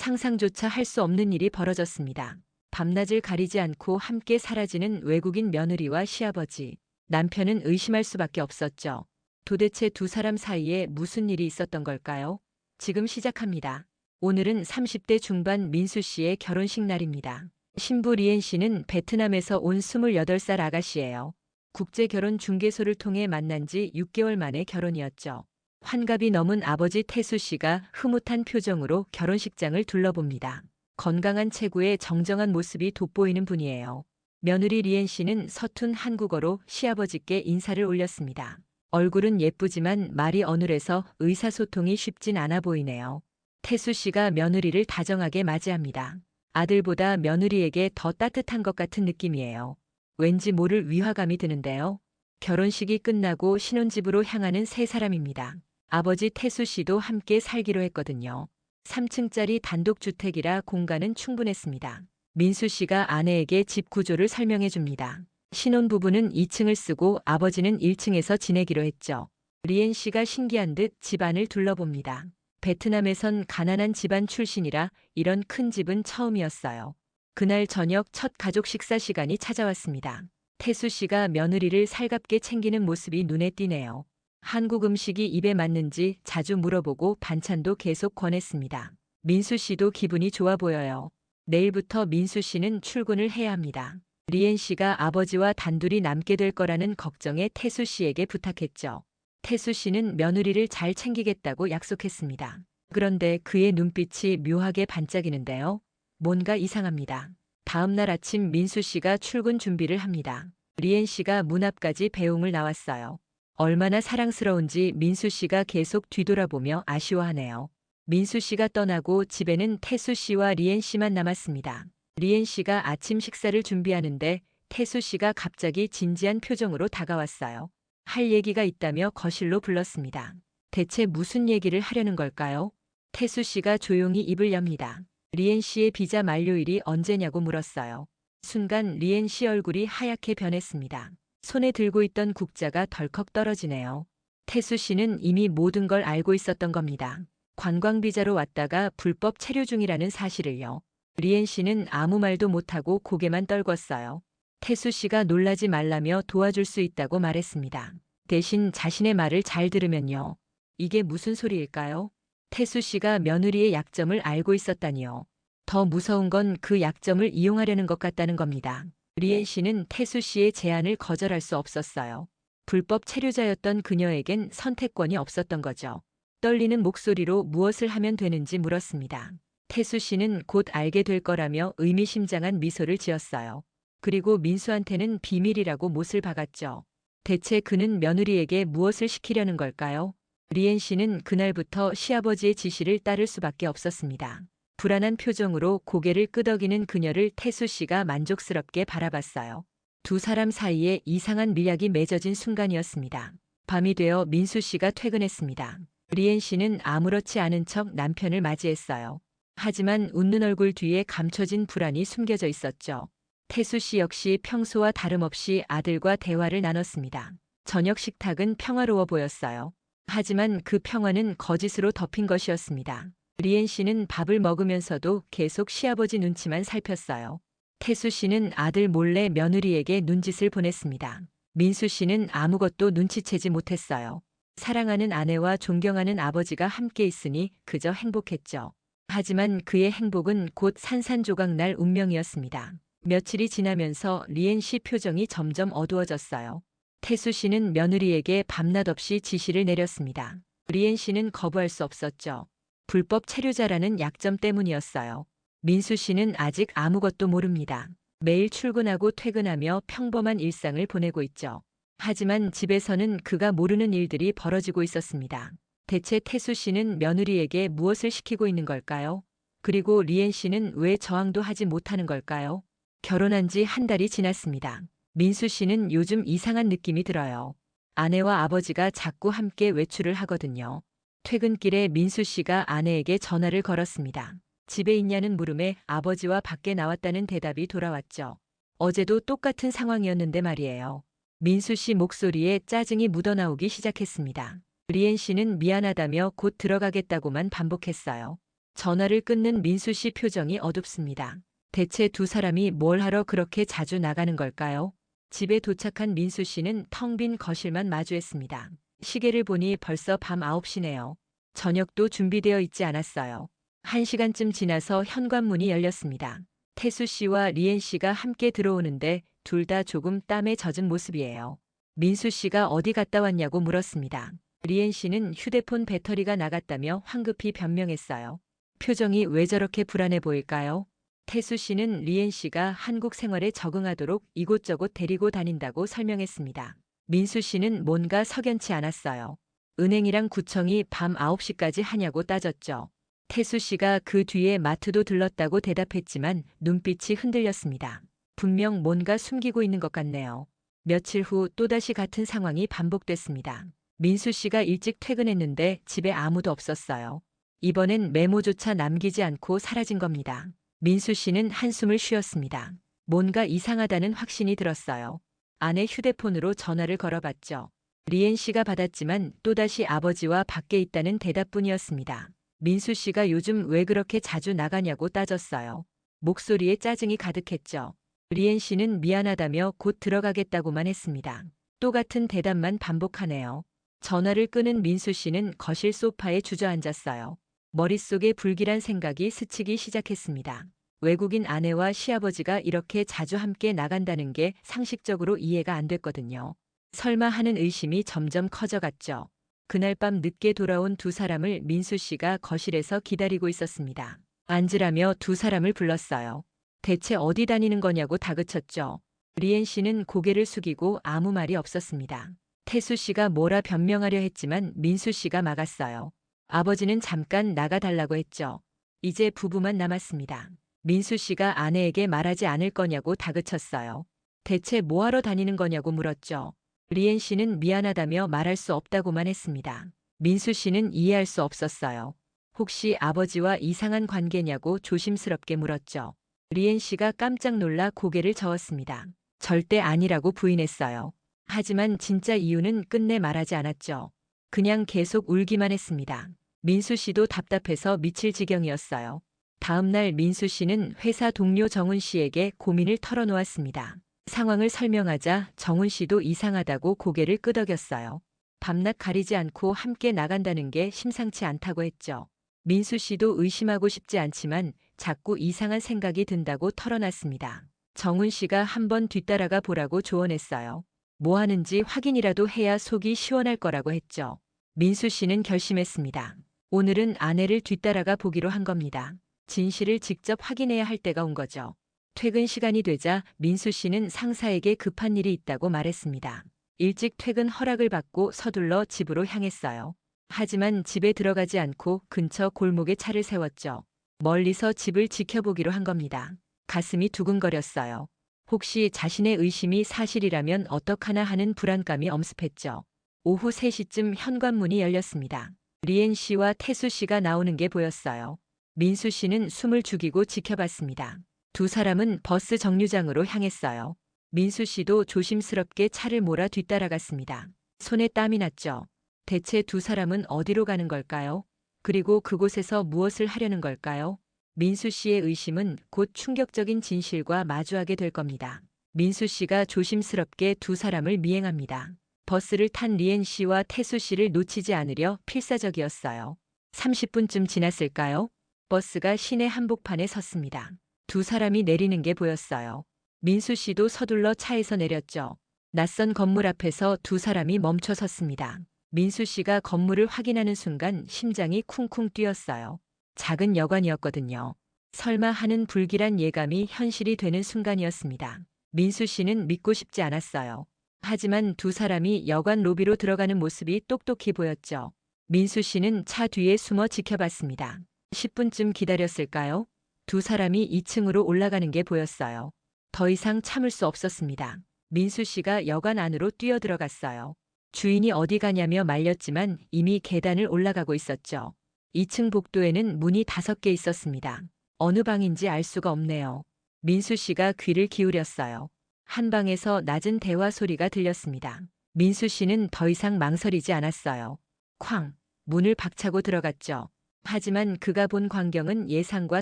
상상조차 할 수 없는 일이 벌어졌습니다. 밤낮을 가리지 않고 함께 사라지는 외국인 며느리와 시아버지. 남편은 의심할 수밖에 없었죠. 도대체 두 사람 사이에 무슨 일이 있었던 걸까요? 지금 시작합니다. 오늘은 30대 중반 민수 씨의 결혼식 날입니다. 신부 리엔 씨는 베트남에서 온 28살 아가씨예요. 국제결혼중개소를 통해 만난 지 6개월 만에 결혼이었죠. 환갑이 넘은 아버지 태수 씨가 흐뭇한 표정으로 결혼식장을 둘러봅니다. 건강한 체구의 정정한 모습이 돋보이는 분이에요. 며느리 리엔 씨는 서툰 한국어로 시아버지께 인사를 올렸습니다. 얼굴은 예쁘지만 말이 어눌해서 의사소통이 쉽진 않아 보이네요. 태수 씨가 며느리를 다정하게 맞이합니다. 아들보다 며느리에게 더 따뜻한 것 같은 느낌이에요. 왠지 모를 위화감이 드는데요. 결혼식이 끝나고 신혼집으로 향하는 세 사람입니다. 아버지 태수 씨도 함께 살기로 했거든요. 3층짜리 단독주택이라 공간은 충분했습니다. 민수 씨가 아내에게 집 구조를 설명해 줍니다. 신혼부부는 2층을 쓰고 아버지는 1층에서 지내기로 했죠. 리엔 씨가 신기한 듯 집안을 둘러봅니다. 베트남에선 가난한 집안 출신이라 이런 큰 집은 처음이었어요. 그날 저녁 첫 가족 식사 시간이 찾아왔습니다. 태수 씨가 며느리를 살갑게 챙기는 모습이 눈에 띄네요. 한국 음식이 입에 맞는지 자주 물어보고 반찬도 계속 권했습니다. 민수 씨도 기분이 좋아 보여요. 내일부터 민수 씨는 출근을 해야 합니다. 리엔 씨가 아버지와 단둘이 남게 될 거라는 걱정에 태수 씨에게 부탁했죠. 태수 씨는 며느리를 잘 챙기겠다고 약속했습니다. 그런데 그의 눈빛이 묘하게 반짝이는데요. 뭔가 이상합니다. 다음 날 아침 민수 씨가 출근 준비를 합니다. 리엔 씨가 문 앞까지 배웅을 나왔어요. 얼마나 사랑스러운지 민수 씨가 계속 뒤돌아보며 아쉬워하네요. 민수 씨가 떠나고 집에는 태수 씨와 리엔 씨만 남았습니다. 리엔 씨가 아침 식사를 준비하는데 태수 씨가 갑자기 진지한 표정으로 다가왔어요. 할 얘기가 있다며 거실로 불렀습니다. 대체 무슨 얘기를 하려는 걸까요? 태수 씨가 조용히 입을 엽니다. 리엔 씨의 비자 만료일이 언제냐고 물었어요. 순간 리엔 씨 얼굴이 하얗게 변했습니다. 손에 들고 있던 국자가 덜컥 떨어지네요. 태수 씨는 이미 모든 걸 알고 있었던 겁니다. 관광비자로 왔다가 불법 체류 중이라는 사실을요. 리엔 씨는 아무 말도 못하고 고개만 떨궜어요. 태수 씨가 놀라지 말라며 도와줄 수 있다고 말했습니다. 대신 자신의 말을 잘 들으면요. 이게 무슨 소리일까요? 태수 씨가 며느리의 약점을 알고 있었다니요. 더 무서운 건 그 약점을 이용하려는 것 같다는 겁니다. 리엔 씨는 태수 씨의 제안을 거절할 수 없었어요. 불법 체류자였던 그녀에겐 선택권이 없었던 거죠. 떨리는 목소리로 무엇을 하면 되는지 물었습니다. 태수 씨는 곧 알게 될 거라며 의미심장한 미소를 지었어요. 그리고 민수한테는 비밀이라고 못을 박았죠. 대체 그는 며느리에게 무엇을 시키려는 걸까요? 리엔 씨는 그날부터 시아버지의 지시를 따를 수밖에 없었습니다. 불안한 표정으로 고개를 끄덕이는 그녀를 태수 씨가 만족스럽게 바라봤어요. 두 사람 사이에 이상한 밀약이 맺어진 순간이었습니다. 밤이 되어 민수 씨가 퇴근했습니다. 리엔 씨는 아무렇지 않은 척 남편을 맞이했어요. 하지만 웃는 얼굴 뒤에 감춰진 불안이 숨겨져 있었죠. 태수 씨 역시 평소와 다름없이 아들과 대화를 나눴습니다. 저녁 식탁은 평화로워 보였어요. 하지만 그 평화는 거짓으로 덮인 것이었습니다. 리엔 씨는 밥을 먹으면서도 계속 시아버지 눈치만 살폈어요. 태수 씨는 아들 몰래 며느리에게 눈짓을 보냈습니다. 민수 씨는 아무것도 눈치채지 못했어요. 사랑하는 아내와 존경하는 아버지가 함께 있으니 그저 행복했죠. 하지만 그의 행복은 곧 산산조각 날 운명이었습니다. 며칠이 지나면서 리엔 씨 표정이 점점 어두워졌어요. 태수 씨는 며느리에게 밤낮 없이 지시를 내렸습니다. 리엔 씨는 거부할 수 없었죠. 불법 체류자라는 약점 때문이었어요. 민수 씨는 아직 아무것도 모릅니다. 매일 출근하고 퇴근하며 평범한 일상을 보내고 있죠. 하지만 집에서는 그가 모르는 일들이 벌어지고 있었습니다. 대체 태수 씨는 며느리에게 무엇을 시키고 있는 걸까요? 그리고 리엔 씨는 왜 저항도 하지 못하는 걸까요? 결혼한 지 한 달이 지났습니다. 민수 씨는 요즘 이상한 느낌이 들어요. 아내와 아버지가 자꾸 함께 외출을 하거든요. 퇴근길에 민수 씨가 아내에게 전화를 걸었습니다. 집에 있냐는 물음에 아버지와 밖에 나왔다는 대답이 돌아왔죠. 어제도 똑같은 상황이었는데 말이에요. 민수 씨 목소리에 짜증이 묻어나오기 시작했습니다. 리엔 씨는 미안하다며 곧 들어가겠다고만 반복했어요. 전화를 끊는 민수 씨 표정이 어둡습니다. 대체 두 사람이 뭘 하러 그렇게 자주 나가는 걸까요? 집에 도착한 민수 씨는 텅 빈 거실만 마주했습니다. 시계를 보니 벌써 밤 9시네요. 저녁도 준비되어 있지 않았어요. 1시간쯤 지나서 현관문이 열렸습니다. 태수 씨와 리엔 씨가 함께 들어오는데 둘 다 조금 땀에 젖은 모습이에요. 민수 씨가 어디 갔다 왔냐고 물었습니다. 리엔 씨는 휴대폰 배터리가 나갔다며 황급히 변명했어요. 표정이 왜 저렇게 불안해 보일까요? 태수 씨는 리엔 씨가 한국 생활에 적응하도록 이곳저곳 데리고 다닌다고 설명했습니다. 민수 씨는 뭔가 석연치 않았어요. 은행이랑 구청이 밤 9시까지 하냐고 따졌죠. 태수 씨가 그 뒤에 마트도 들렀다고 대답했지만 눈빛이 흔들렸습니다. 분명 뭔가 숨기고 있는 것 같네요. 며칠 후 또다시 같은 상황이 반복됐습니다. 민수 씨가 일찍 퇴근했는데 집에 아무도 없었어요. 이번엔 메모조차 남기지 않고 사라진 겁니다. 민수 씨는 한숨을 쉬었습니다. 뭔가 이상하다는 확신이 들었어요. 아내 휴대폰으로 전화를 걸어봤죠. 리엔 씨가 받았지만 또다시 아버지와 밖에 있다는 대답뿐이었습니다. 민수 씨가 요즘 왜 그렇게 자주 나가냐고 따졌어요. 목소리에 짜증이 가득했죠. 리엔 씨는 미안하다며 곧 들어가겠다고만 했습니다. 똑같은 대답만 반복하네요. 전화를 끄는 민수 씨는 거실 소파에 주저앉았어요. 머릿속에 불길한 생각이 스치기 시작했습니다. 외국인 아내와 시아버지가 이렇게 자주 함께 나간다는 게 상식적으로 이해가 안 됐거든요. 설마 하는 의심이 점점 커져갔죠. 그날 밤 늦게 돌아온 두 사람을 민수 씨가 거실에서 기다리고 있었습니다. 앉으라며 두 사람을 불렀어요. 대체 어디 다니는 거냐고 다그쳤죠. 리엔 씨는 고개를 숙이고 아무 말이 없었습니다. 태수 씨가 뭐라 변명하려 했지만 민수 씨가 막았어요. 아버지는 잠깐 나가달라고 했죠. 이제 부부만 남았습니다. 민수 씨가 아내에게 말하지 않을 거냐고 다그쳤어요. 대체 뭐하러 다니는 거냐고 물었죠. 리엔 씨는 미안하다며 말할 수 없다고만 했습니다. 민수 씨는 이해할 수 없었어요. 혹시 아버지와 이상한 관계냐고 조심스럽게 물었죠. 리엔 씨가 깜짝 놀라 고개를 저었습니다. 절대 아니라고 부인했어요. 하지만 진짜 이유는 끝내 말하지 않았죠. 그냥 계속 울기만 했습니다. 민수 씨도 답답해서 미칠 지경이었어요. 다음 날 민수 씨는 회사 동료 정훈 씨에게 고민을 털어놓았습니다. 상황을 설명하자 정훈 씨도 이상하다고 고개를 끄덕였어요. 밤낮 가리지 않고 함께 나간다는 게 심상치 않다고 했죠. 민수 씨도 의심하고 싶지 않지만 자꾸 이상한 생각이 든다고 털어놨습니다. 정훈 씨가 한번 뒤따라가 보라고 조언했어요. 뭐 하는지 확인이라도 해야 속이 시원할 거라고 했죠. 민수 씨는 결심했습니다. 오늘은 아내를 뒤따라가 보기로 한 겁니다. 진실을 직접 확인해야 할 때가 온 거죠. 퇴근 시간이 되자 민수 씨는 상사에게 급한 일이 있다고 말했습니다. 일찍 퇴근 허락을 받고 서둘러 집으로 향했어요. 하지만 집에 들어가지 않고 근처 골목에 차를 세웠죠. 멀리서 집을 지켜보기로 한 겁니다. 가슴이 두근거렸어요. 혹시 자신의 의심이 사실이라면 어떡하나 하는 불안감이 엄습했죠. 오후 3시쯤 현관문이 열렸습니다. 리엔 씨와 태수 씨가 나오는 게 보였어요. 민수 씨는 숨을 죽이고 지켜봤습니다. 두 사람은 버스 정류장으로 향했어요. 민수 씨도 조심스럽게 차를 몰아 뒤따라갔습니다. 손에 땀이 났죠. 대체 두 사람은 어디로 가는 걸까요? 그리고 그곳에서 무엇을 하려는 걸까요? 민수 씨의 의심은 곧 충격적인 진실과 마주하게 될 겁니다. 민수 씨가 조심스럽게 두 사람을 미행합니다. 버스를 탄 리엔 씨와 태수 씨를 놓치지 않으려 필사적이었어요. 30분쯤 지났을까요? 버스가 시내 한복판에 섰습니다. 두 사람이 내리는 게 보였어요. 민수 씨도 서둘러 차에서 내렸죠. 낯선 건물 앞에서 두 사람이 멈춰 섰습니다. 민수 씨가 건물을 확인하는 순간 심장이 쿵쿵 뛰었어요. 작은 여관이었거든요. 설마 하는 불길한 예감이 현실이 되는 순간이었습니다. 민수 씨는 믿고 싶지 않았어요. 하지만 두 사람이 여관 로비로 들어가는 모습이 똑똑히 보였죠. 민수 씨는 차 뒤에 숨어 지켜봤습니다. 10분쯤 기다렸을까요? 두 사람이 2층으로 올라가는 게 보였어요. 더 이상 참을 수 없었습니다. 민수 씨가 여관 안으로 뛰어들어갔어요. 주인이 어디 가냐며 말렸지만 이미 계단을 올라가고 있었죠. 2층 복도에는 문이 5개 있었습니다. 어느 방인지 알 수가 없네요. 민수 씨가 귀를 기울였어요. 한 방에서 낮은 대화 소리가 들렸습니다. 민수 씨는 더 이상 망설이지 않았어요. 쾅! 문을 박차고 들어갔죠. 하지만 그가 본 광경은 예상과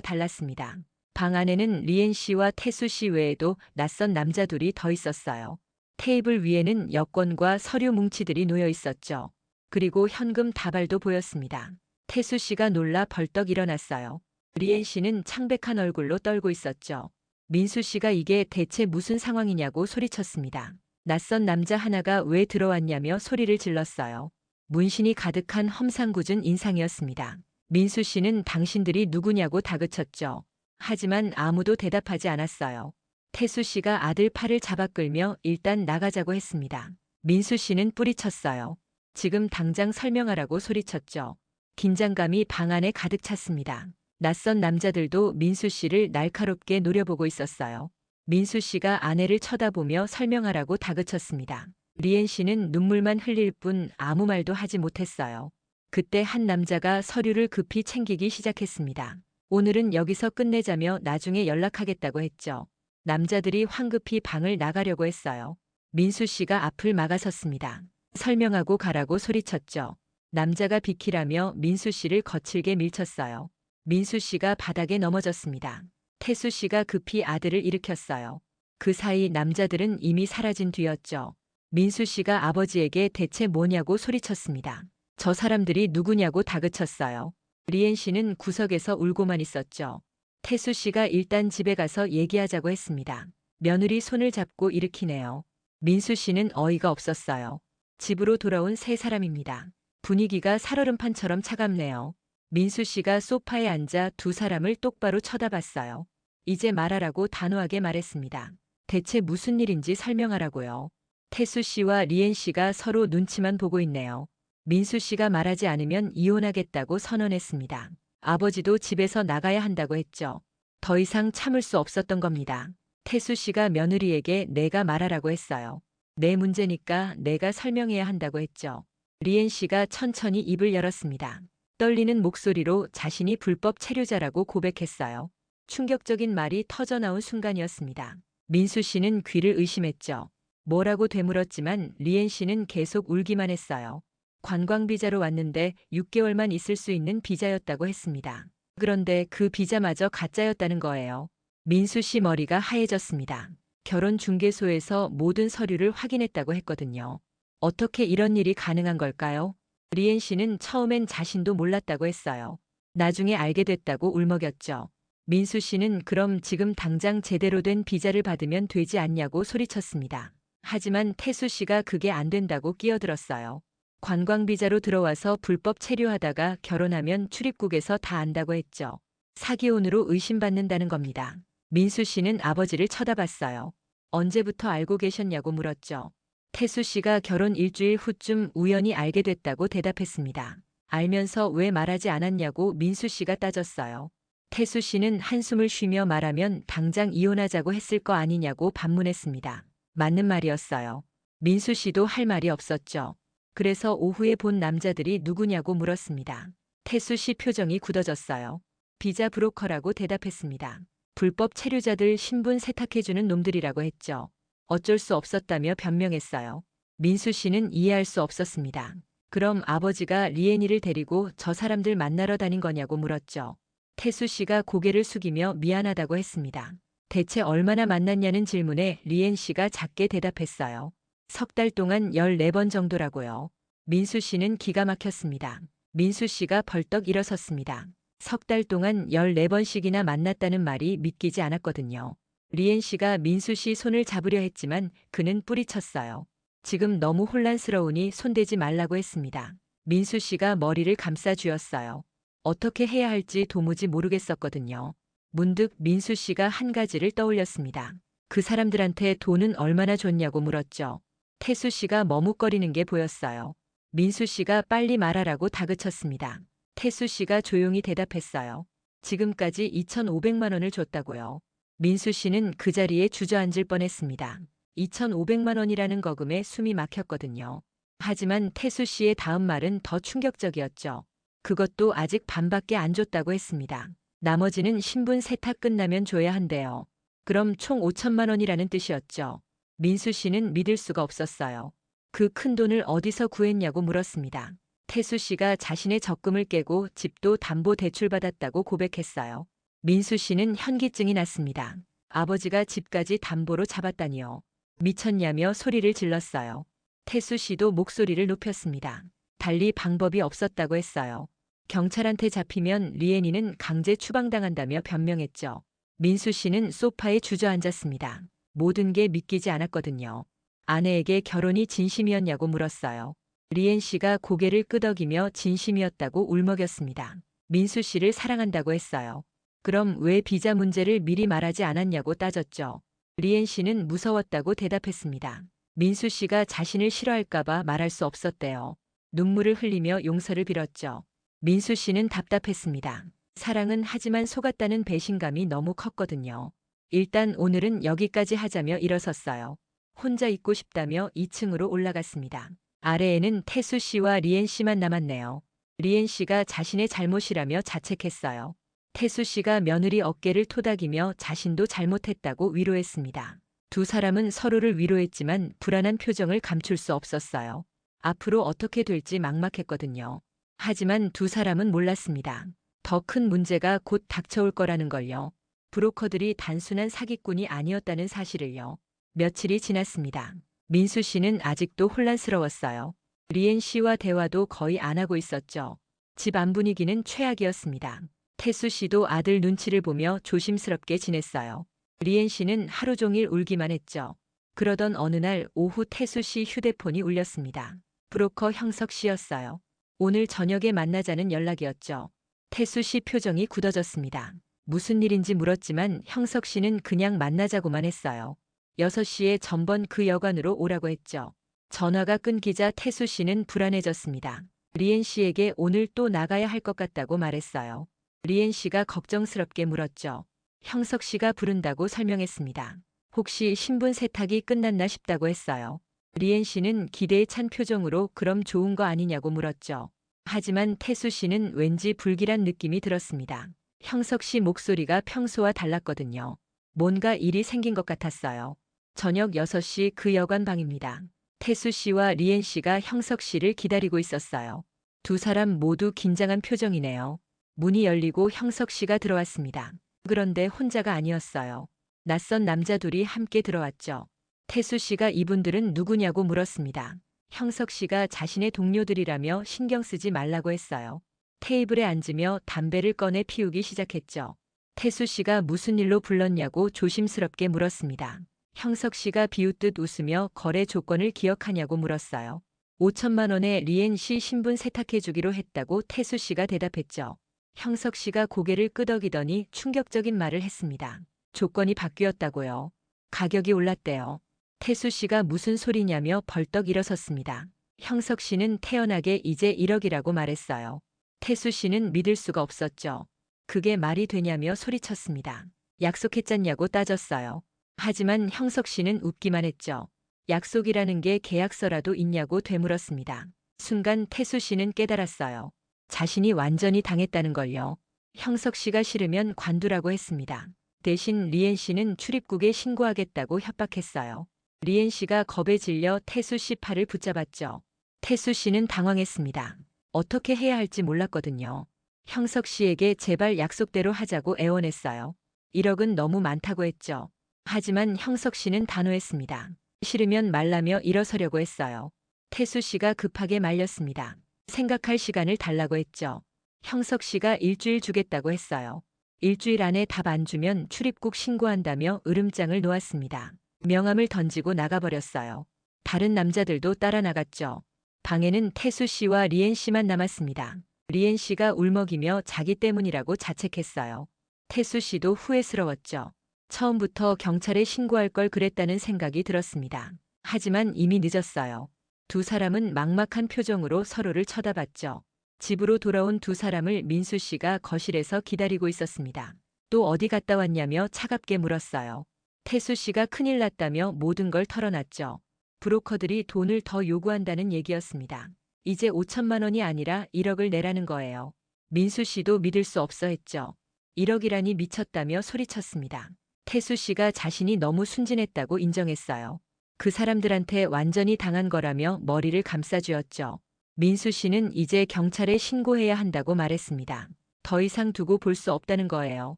달랐습니다. 방 안에는 리엔 씨와 태수 씨 외에도 낯선 남자 둘이 더 있었어요. 테이블 위에는 여권과 서류 뭉치들이 놓여 있었죠. 그리고 현금 다발도 보였습니다. 태수 씨가 놀라 벌떡 일어났어요. 리엔 씨는 창백한 얼굴로 떨고 있었죠. 민수 씨가 이게 대체 무슨 상황이냐고 소리쳤습니다. 낯선 남자 하나가 왜 들어왔냐며 소리를 질렀어요. 문신이 가득한 험상궂은 인상이었습니다. 민수 씨는 당신들이 누구냐고 다그쳤죠. 하지만 아무도 대답하지 않았어요. 태수 씨가 아들 팔을 잡아 끌며 일단 나가자고 했습니다. 민수 씨는 뿌리쳤어요. 지금 당장 설명하라고 소리쳤죠. 긴장감이 방 안에 가득 찼습니다. 낯선 남자들도 민수 씨를 날카롭게 노려보고 있었어요. 민수 씨가 아내를 쳐다보며 설명하라고 다그쳤습니다. 리엔 씨는 눈물만 흘릴 뿐 아무 말도 하지 못했어요. 그때 한 남자가 서류를 급히 챙기기 시작했습니다. 오늘은 여기서 끝내자며 나중에 연락하겠다고 했죠. 남자들이 황급히 방을 나가려고 했어요. 민수 씨가 앞을 막아섰습니다. 설명하고 가라고 소리쳤죠. 남자가 비키라며 민수 씨를 거칠게 밀쳤어요. 민수 씨가 바닥에 넘어졌습니다. 태수 씨가 급히 아들을 일으켰어요. 그 사이 남자들은 이미 사라진 뒤였죠. 민수 씨가 아버지에게 대체 뭐냐고 소리쳤습니다. 저 사람들이 누구냐고 다그쳤어요. 리엔 씨는 구석에서 울고만 있었죠. 태수 씨가 일단 집에 가서 얘기하자고 했습니다. 며느리 손을 잡고 일으키네요. 민수 씨는 어이가 없었어요. 집으로 돌아온 세 사람입니다. 분위기가 살얼음판처럼 차갑네요. 민수 씨가 소파에 앉아 두 사람을 똑바로 쳐다봤어요. 이제 말하라고 단호하게 말했습니다. 대체 무슨 일인지 설명하라고요. 태수 씨와 리엔 씨가 서로 눈치만 보고 있네요. 민수 씨가 말하지 않으면 이혼하겠다고 선언했습니다. 아버지도 집에서 나가야 한다고 했죠. 더 이상 참을 수 없었던 겁니다. 태수 씨가 며느리에게 내가 말하라고 했어요. 내 문제니까 내가 설명해야 한다고 했죠. 리엔 씨가 천천히 입을 열었습니다. 떨리는 목소리로 자신이 불법 체류자라고 고백했어요. 충격적인 말이 터져나온 순간이었습니다. 민수 씨는 귀를 의심했죠. 뭐라고 되물었지만 리엔 씨는 계속 울기만 했어요. 관광비자로 왔는데 6개월만 있을 수 있는 비자였다고 했습니다. 그런데 그 비자마저 가짜였다는 거예요. 민수 씨 머리가 하얘졌습니다. 결혼 중개소에서 모든 서류를 확인했다고 했거든요. 어떻게 이런 일이 가능한 걸까요? 리엔 씨는 처음엔 자신도 몰랐다고 했어요. 나중에 알게 됐다고 울먹였죠. 민수 씨는 그럼 지금 당장 제대로 된 비자를 받으면 되지 않냐고 소리쳤습니다. 하지만 태수 씨가 그게 안 된다고 끼어들었어요. 관광비자로 들어와서 불법 체류하다가 결혼하면 출입국에서 다 안다고 했죠. 사기혼으로 의심받는다는 겁니다. 민수 씨는 아버지를 쳐다봤어요. 언제부터 알고 계셨냐고 물었죠. 태수 씨가 결혼 일주일 후쯤 우연히 알게 됐다고 대답했습니다. 알면서 왜 말하지 않았냐고 민수 씨가 따졌어요. 태수 씨는 한숨을 쉬며 말하면 당장 이혼하자고 했을 거 아니냐고 반문했습니다. 맞는 말이었어요. 민수 씨도 할 말이 없었죠. 그래서 오후에 본 남자들이 누구냐고 물었습니다. 태수 씨 표정이 굳어졌어요. 비자 브로커라고 대답했습니다. 불법 체류자들 신분 세탁해주는 놈들이라고 했죠. 어쩔 수 없었다며 변명했어요. 민수 씨는 이해할 수 없었습니다. 그럼 아버지가 리엔이를 데리고 저 사람들 만나러 다닌 거냐고 물었죠. 태수 씨가 고개를 숙이며 미안하다고 했습니다. 대체 얼마나 만났냐는 질문에 리엔 씨가 작게 대답했어요. 석 달 동안 14번 정도라고요. 민수 씨는 기가 막혔습니다. 민수 씨가 벌떡 일어섰습니다. 석 달 동안 14번씩이나 만났다는 말이 믿기지 않았거든요. 리엔 씨가 민수 씨 손을 잡으려 했지만 그는 뿌리쳤어요. 지금 너무 혼란스러우니 손대지 말라고 했습니다. 민수 씨가 머리를 감싸 쥐었어요. 어떻게 해야 할지 도무지 모르겠었거든요. 문득 민수 씨가 한 가지를 떠올렸습니다. 그 사람들한테 돈은 얼마나 줬냐고 물었죠. 태수 씨가 머뭇거리는 게 보였어요. 민수 씨가 빨리 말하라고 다그쳤습니다. 태수 씨가 조용히 대답했어요. 지금까지 2,500만 원을 줬다고요. 민수 씨는 그 자리에 주저앉을 뻔했습니다. 2,500만 원이라는 거금에 숨이 막혔거든요. 하지만 태수 씨의 다음 말은 더 충격적이었죠. 그것도 아직 반밖에 안 줬다고 했습니다. 나머지는 신분 세탁 끝나면 줘야 한대요. 그럼 총 5천만 원이라는 뜻이었죠. 민수 씨는 믿을 수가 없었어요. 그 큰 돈을 어디서 구했냐고 물었습니다. 태수 씨가 자신의 적금을 깨고 집도 담보 대출받았다고 고백했어요. 민수 씨는 현기증이 났습니다. 아버지가 집까지 담보로 잡았다니요. 미쳤냐며 소리를 질렀어요. 태수 씨도 목소리를 높였습니다. 달리 방법이 없었다고 했어요. 경찰한테 잡히면 리엔이는 강제 추방당한다며 변명했죠. 민수 씨는 소파에 주저앉았습니다. 모든 게 믿기지 않았거든요. 아내에게 결혼이 진심이었냐고 물었어요. 리엔 씨가 고개를 끄덕이며 진심이었다고 울먹였습니다. 민수 씨를 사랑한다고 했어요. 그럼 왜 비자 문제를 미리 말하지 않았냐고 따졌죠. 리엔 씨는 무서웠다고 대답했습니다. 민수 씨가 자신을 싫어할까봐 말할 수 없었대요. 눈물을 흘리며 용서를 빌었죠. 민수 씨는 답답했습니다. 사랑은 하지만 속았다는 배신감이 너무 컸거든요. 일단 오늘은 여기까지 하자며 일어섰어요. 혼자 있고 싶다며 2층으로 올라갔습니다. 아래에는 태수 씨와 리엔 씨만 남았네요. 리엔 씨가 자신의 잘못이라며 자책했어요. 태수 씨가 며느리 어깨를 토닥이며 자신도 잘못했다고 위로했습니다. 두 사람은 서로를 위로했지만 불안한 표정을 감출 수 없었어요. 앞으로 어떻게 될지 막막했거든요. 하지만 두 사람은 몰랐습니다. 더 큰 문제가 곧 닥쳐올 거라는 걸요. 브로커들이 단순한 사기꾼이 아니었다는 사실을요. 며칠이 지났습니다. 민수 씨는 아직도 혼란스러웠어요. 리엔 씨와 대화도 거의 안 하고 있었죠. 집 안 분위기는 최악이었습니다. 태수 씨도 아들 눈치를 보며 조심스럽게 지냈어요. 리엔 씨는 하루 종일 울기만 했죠. 그러던 어느 날 오후 태수 씨 휴대폰이 울렸습니다. 브로커 형석 씨였어요. 오늘 저녁에 만나자는 연락이었죠. 태수 씨 표정이 굳어졌습니다. 무슨 일인지 물었지만 형석 씨는 그냥 만나자고만 했어요. 6시에 전번 그 여관으로 오라고 했죠. 전화가 끊기자 태수 씨는 불안해졌습니다. 리엔 씨에게 오늘 또 나가야 할 것 같다고 말했어요. 리엔 씨가 걱정스럽게 물었죠. 형석 씨가 부른다고 설명했습니다. 혹시 신분 세탁이 끝났나 싶다고 했어요. 리엔 씨는 기대에 찬 표정으로 그럼 좋은 거 아니냐고 물었죠. 하지만 태수 씨는 왠지 불길한 느낌이 들었습니다. 형석 씨 목소리가 평소와 달랐거든요. 뭔가 일이 생긴 것 같았어요. 저녁 6시 그 여관 방입니다. 태수 씨와 리엔 씨가 형석 씨를 기다리고 있었어요. 두 사람 모두 긴장한 표정이네요. 문이 열리고 형석 씨가 들어왔습니다. 그런데 혼자가 아니었어요. 낯선 남자 둘이 함께 들어왔죠. 태수 씨가 이분들은 누구냐고 물었습니다. 형석 씨가 자신의 동료들이라며 신경 쓰지 말라고 했어요. 테이블에 앉으며 담배를 꺼내 피우기 시작했죠. 태수 씨가 무슨 일로 불렀냐고 조심스럽게 물었습니다. 형석 씨가 비웃듯 웃으며 거래 조건을 기억하냐고 물었어요. 5천만 원에 리엔 씨 신분 세탁해주기로 했다고 태수 씨가 대답했죠. 형석 씨가 고개를 끄덕이더니 충격적인 말을 했습니다. 조건이 바뀌었다고요. 가격이 올랐대요. 태수 씨가 무슨 소리냐며 벌떡 일어섰습니다. 형석 씨는 태연하게 이제 1억이라고 말했어요. 태수 씨는 믿을 수가 없었죠. 그게 말이 되냐며 소리쳤습니다. 약속했잖냐고 따졌어요. 하지만 형석 씨는 웃기만 했죠. 약속이라는 게 계약서라도 있냐고 되물었습니다. 순간 태수 씨는 깨달았어요. 자신이 완전히 당했다는 걸요. 형석 씨가 싫으면 관두라고 했습니다. 대신 리엔 씨는 출입국에 신고하겠다고 협박했어요. 리엔 씨가 겁에 질려 태수 씨 팔을 붙잡았죠. 태수 씨는 당황했습니다. 어떻게 해야 할지 몰랐거든요. 형석 씨에게 제발 약속대로 하자고 애원했어요. 1억은 너무 많다고 했죠. 하지만 형석 씨는 단호했습니다. 싫으면 말라며 일어서려고 했어요. 태수 씨가 급하게 말렸습니다. 생각할 시간을 달라고 했죠. 형석 씨가 일주일 주겠다고 했어요. 일주일 안에 답 안 주면 출입국 신고한다며 으름장을 놓았습니다. 명함을 던지고 나가버렸어요. 다른 남자들도 따라 나갔죠. 방에는 태수 씨와 리엔 씨만 남았습니다. 리엔 씨가 울먹이며 자기 때문이라고 자책했어요. 태수 씨도 후회스러웠죠. 처음부터 경찰에 신고할 걸 그랬다는 생각이 들었습니다. 하지만 이미 늦었어요. 두 사람은 막막한 표정으로 서로를 쳐다봤죠. 집으로 돌아온 두 사람을 민수 씨가 거실에서 기다리고 있었습니다. 또 어디 갔다 왔냐며 차갑게 물었어요. 태수 씨가 큰일 났다며 모든 걸 털어놨죠. 브로커들이 돈을 더 요구한다는 얘기였습니다. 이제 5천만 원이 아니라 1억을 내라는 거예요. 민수 씨도 믿을 수 없어 했죠. 1억이라니 미쳤다며 소리쳤습니다. 태수 씨가 자신이 너무 순진했다고 인정했어요. 그 사람들한테 완전히 당한 거라며 머리를 감싸쥐었죠. 민수 씨는 이제 경찰에 신고해야 한다고 말했습니다. 더 이상 두고 볼 수 없다는 거예요.